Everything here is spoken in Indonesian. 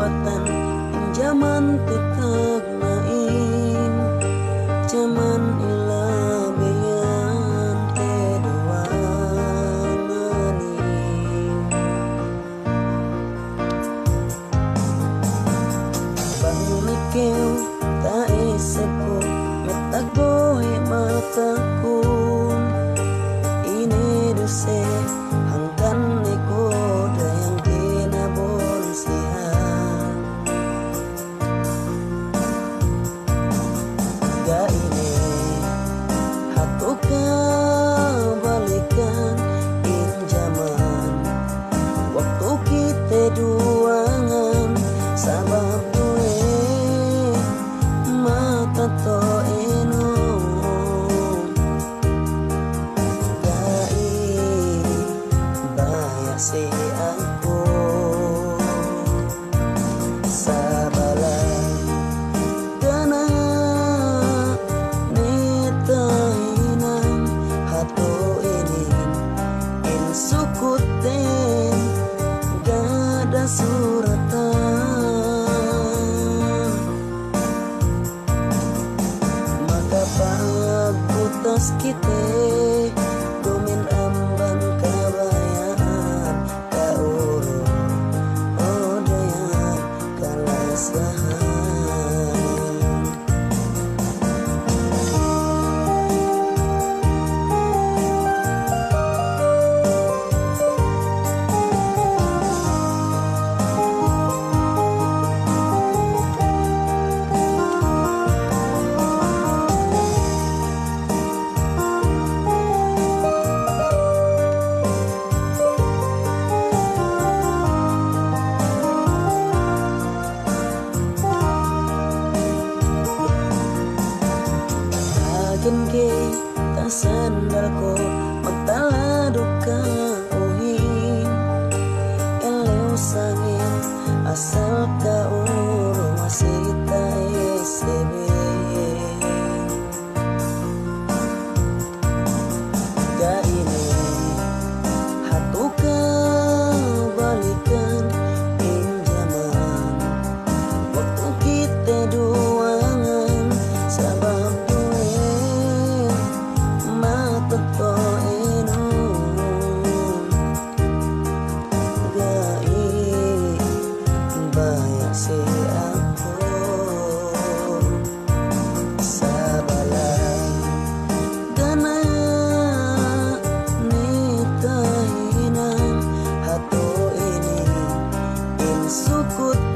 kekuatan zaman tetap main zaman ilabeyan kedua maning bang mikeu tak isepo metak bohe mataku ini duse hangkan neko dayang kinabon sihan ga ini hatuka balikan in zaman waktu kita duangan sabab gue mata to eno si aku sabalan kana nitahinang hato inin insukuten gada suratan maka pagbutas kita gumin ambang kabayaan kauro odayan kalasahan ke tak sandal ko magtaladok ka uhin eleo sangin asal ka uro masita esebe ga ini hatuka balikan in zaman waktu kita duangan sabab to eno gai banyak si aku sabalan kana nitahinang hato ini insukut